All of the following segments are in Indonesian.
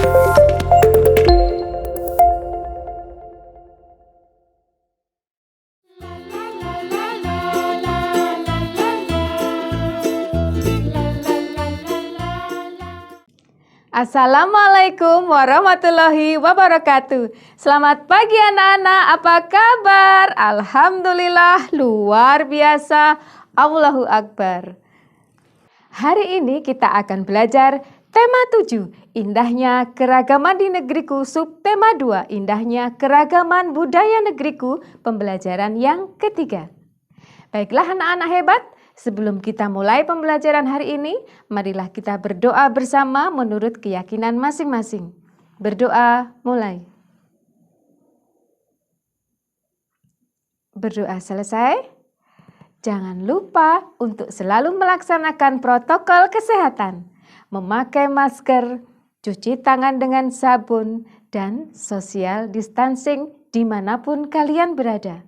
Assalamualaikum warahmatullahi wabarakatuh. Selamat pagi anak-anak, apa kabar? Alhamdulillah, luar biasa. Allahu Akbar. Hari ini kita akan belajar tema 7, indahnya keragaman di negeriku, subtema 2, indahnya keragaman budaya negeriku, pembelajaran yang ketiga. Baiklah anak-anak hebat, sebelum kita mulai pembelajaran hari ini, marilah kita berdoa bersama menurut keyakinan masing-masing. Berdoa mulai. Berdoa selesai. Jangan lupa untuk selalu melaksanakan protokol kesehatan, memakai masker, cuci tangan dengan sabun, dan social distancing dimanapun kalian berada.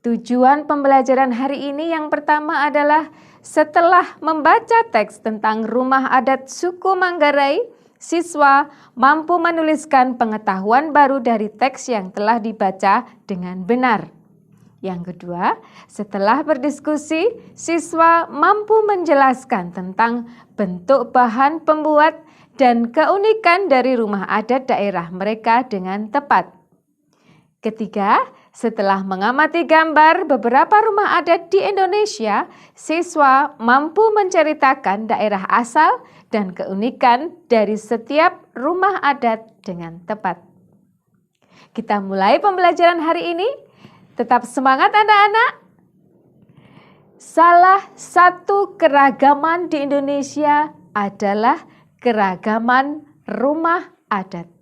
Tujuan pembelajaran hari ini yang pertama adalah setelah membaca teks tentang rumah adat suku Manggarai, siswa mampu menuliskan pengetahuan baru dari teks yang telah dibaca dengan benar. Yang kedua, setelah berdiskusi, siswa mampu menjelaskan tentang bentuk bahan pembuat dan keunikan dari rumah adat daerah mereka dengan tepat. Ketiga, setelah mengamati gambar beberapa rumah adat di Indonesia, siswa mampu menceritakan daerah asal dan keunikan dari setiap rumah adat dengan tepat. Kita mulai pembelajaran hari ini. Tetap semangat anak-anak. Salah satu keragaman di Indonesia adalah keragaman rumah adat.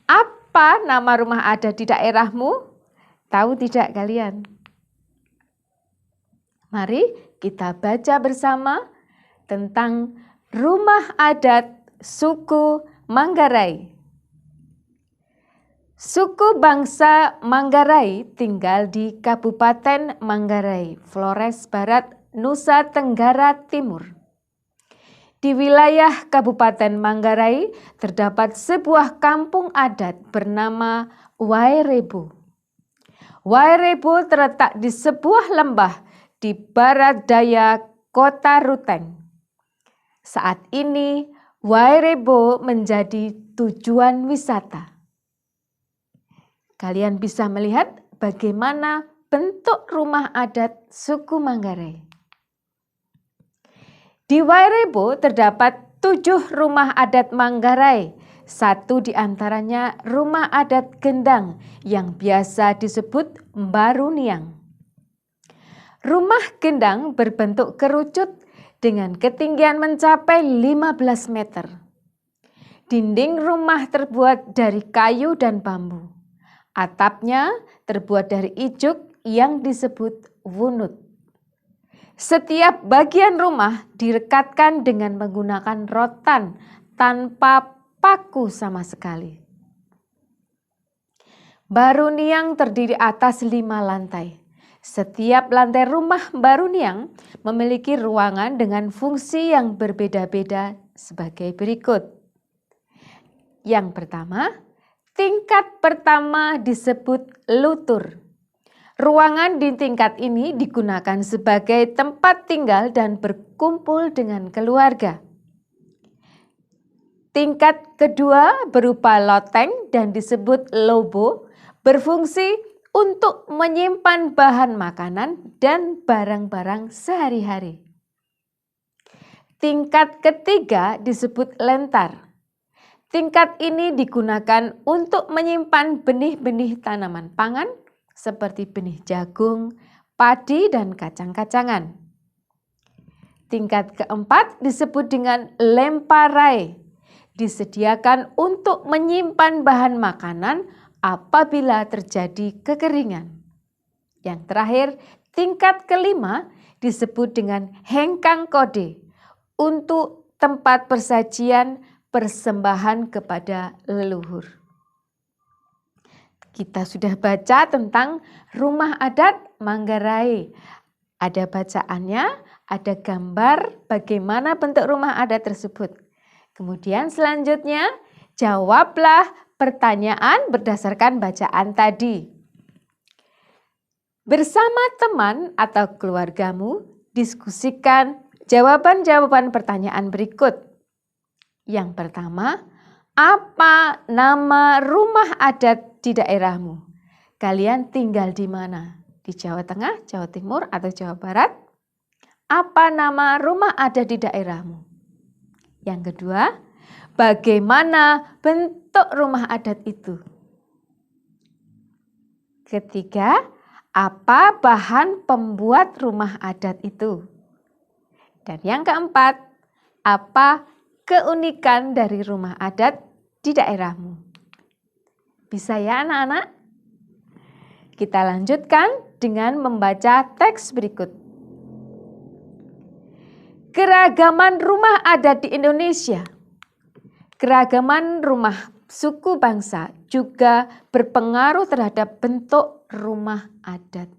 Apa nama rumah adat di daerahmu? Tahu tidak kalian? Mari kita baca bersama tentang rumah adat suku Manggarai. Suku bangsa Manggarai tinggal di Kabupaten Manggarai, Flores Barat, Nusa Tenggara Timur. Di wilayah Kabupaten Manggarai terdapat sebuah kampung adat bernama Wairebo. Wairebo terletak di sebuah lembah di barat daya kota Ruteng. Saat ini Wairebo menjadi tujuan wisata. Kalian bisa melihat bagaimana bentuk rumah adat suku Manggarai. Di Wairebo terdapat 7 rumah adat Manggarai. Satu di antaranya rumah adat Gendang yang biasa disebut Mbaruniang. Rumah Gendang berbentuk kerucut dengan ketinggian mencapai 15 meter. Dinding rumah terbuat dari kayu dan bambu. Atapnya terbuat dari ijuk yang disebut wunut. Setiap bagian rumah direkatkan dengan menggunakan rotan tanpa paku sama sekali. Mbaruniang terdiri atas 5 lantai. Setiap lantai rumah Mbaruniang memiliki ruangan dengan fungsi yang berbeda-beda sebagai berikut. Yang pertama, tingkat pertama disebut lutur. Ruangan di tingkat ini digunakan sebagai tempat tinggal dan berkumpul dengan keluarga. Tingkat kedua berupa loteng dan disebut lobo, berfungsi untuk menyimpan bahan makanan dan barang-barang sehari-hari. Tingkat ketiga disebut lentar. Tingkat ini digunakan untuk menyimpan benih-benih tanaman pangan seperti benih jagung, padi, dan kacang-kacangan. Tingkat keempat disebut dengan lemparai. Disediakan untuk menyimpan bahan makanan apabila terjadi kekeringan. Yang terakhir, tingkat kelima disebut dengan hengkang kode untuk tempat persajian persembahan kepada leluhur. Kita sudah baca tentang rumah adat Manggarai. Ada bacaannya, ada gambar bagaimana bentuk rumah adat tersebut. Kemudian selanjutnya, jawablah pertanyaan berdasarkan bacaan tadi. Bersama teman atau keluargamu, diskusikan jawaban-jawaban pertanyaan berikut. Yang pertama, apa nama rumah adat di daerahmu? Kalian tinggal di mana? Di Jawa Tengah, Jawa Timur, atau Jawa Barat? Apa nama rumah adat di daerahmu? Yang kedua, bagaimana bentuk rumah adat itu? Ketiga, apa bahan pembuat rumah adat itu? Dan yang keempat, apa keunikan dari rumah adat di daerahmu? Bisa ya anak-anak? Kita lanjutkan dengan membaca teks berikut. Keragaman rumah adat di Indonesia. Keragaman rumah suku bangsa juga berpengaruh terhadap bentuk rumah adat.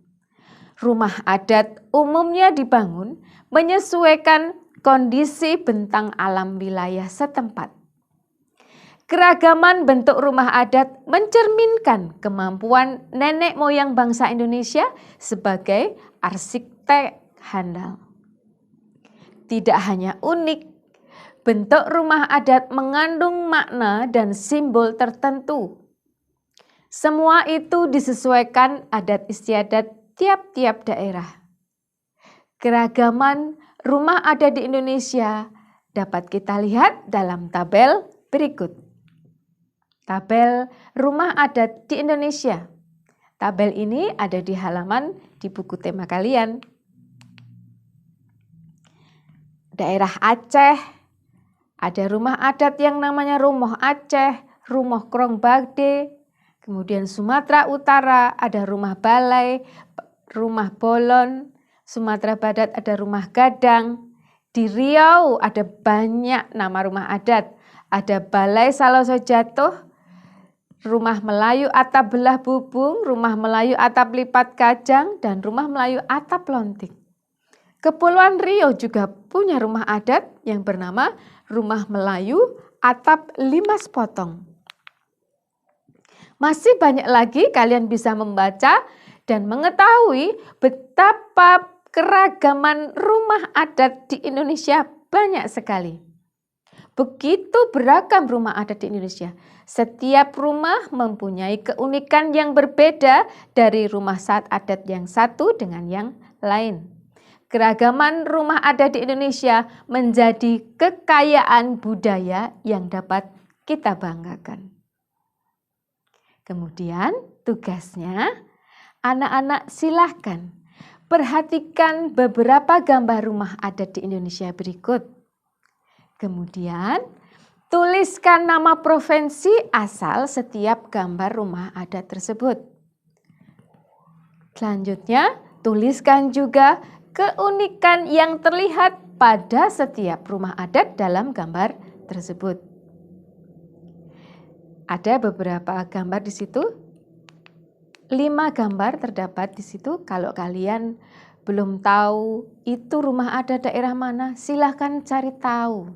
Rumah adat umumnya dibangun menyesuaikan kondisi bentang alam wilayah setempat. Keragaman bentuk rumah adat mencerminkan kemampuan nenek moyang bangsa Indonesia sebagai arsitek handal. Tidak hanya unik, bentuk rumah adat mengandung makna dan simbol tertentu. Semua itu disesuaikan adat istiadat tiap-tiap daerah. Keragaman rumah adat di Indonesia dapat kita lihat dalam tabel berikut. Tabel rumah adat di Indonesia. Tabel ini ada di halaman di buku tema kalian. Daerah Aceh, ada rumah adat yang namanya Rumoh Aceh, Rumoh Krong Bagde. Kemudian Sumatera Utara ada Rumah Balai, Rumah Bolon. Sumatera Barat ada Rumah Gadang. Di Riau ada banyak nama rumah adat. Ada Balai Saloso Jatuh, Rumah Melayu Atap Belah Bubung, Rumah Melayu Atap Lipat Kajang, dan Rumah Melayu Atap Lonting. Kepulauan Riau juga punya rumah adat yang bernama Rumah Melayu Atap Limas Potong. Masih banyak lagi kalian bisa membaca dan mengetahui betapa keragaman rumah adat di Indonesia banyak sekali. Begitu beragam rumah adat di Indonesia. Setiap rumah mempunyai keunikan yang berbeda dari rumah adat yang satu dengan yang lain. Keragaman rumah adat di Indonesia menjadi kekayaan budaya yang dapat kita banggakan. Kemudian tugasnya, anak-anak silahkan perhatikan beberapa gambar rumah adat di Indonesia berikut. Kemudian tuliskan nama provinsi asal setiap gambar rumah adat tersebut. Selanjutnya, tuliskan juga keunikan yang terlihat pada setiap rumah adat dalam gambar tersebut. Ada beberapa gambar di situ. 5 gambar terdapat di situ. Kalau kalian belum tahu itu rumah adat daerah mana, silahkan cari tahu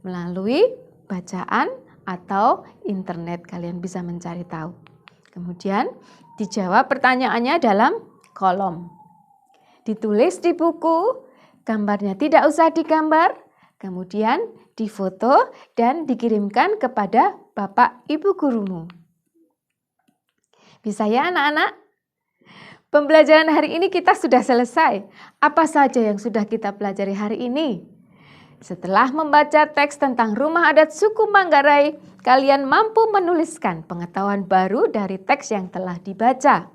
melalui bacaan atau internet. Kalian bisa mencari tahu. Kemudian dijawab pertanyaannya dalam kolom. Ditulis di buku, gambarnya tidak usah digambar, kemudian difoto dan dikirimkan kepada Bapak Ibu gurumu. Bisa ya anak-anak? Pembelajaran hari ini kita sudah selesai. Apa saja yang sudah kita pelajari hari ini? Setelah membaca teks tentang rumah adat suku Manggarai, kalian mampu menuliskan pengetahuan baru dari teks yang telah dibaca.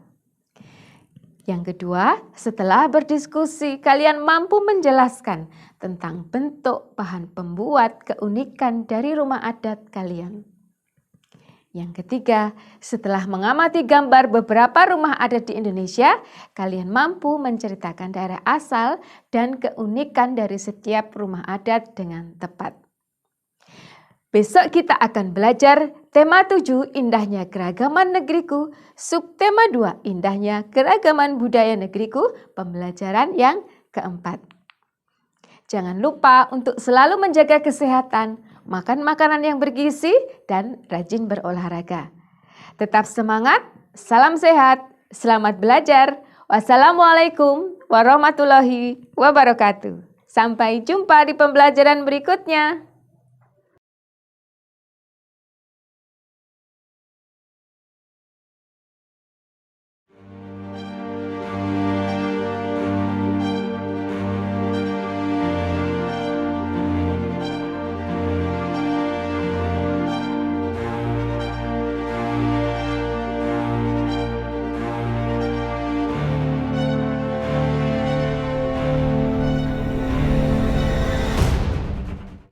Yang kedua, setelah berdiskusi, kalian mampu menjelaskan tentang bentuk, bahan pembuat, keunikan dari rumah adat kalian. Yang ketiga, setelah mengamati gambar beberapa rumah adat di Indonesia, kalian mampu menceritakan daerah asal dan keunikan dari setiap rumah adat dengan tepat. Besok kita akan belajar tema 7, indahnya keragaman negeriku, subtema 2, indahnya keragaman budaya negeriku, pembelajaran yang keempat. Jangan lupa untuk selalu menjaga kesehatan, makan makanan yang bergizi, dan rajin berolahraga. Tetap semangat, salam sehat, selamat belajar. Wassalamualaikum warahmatullahi wabarakatuh. Sampai jumpa di pembelajaran berikutnya.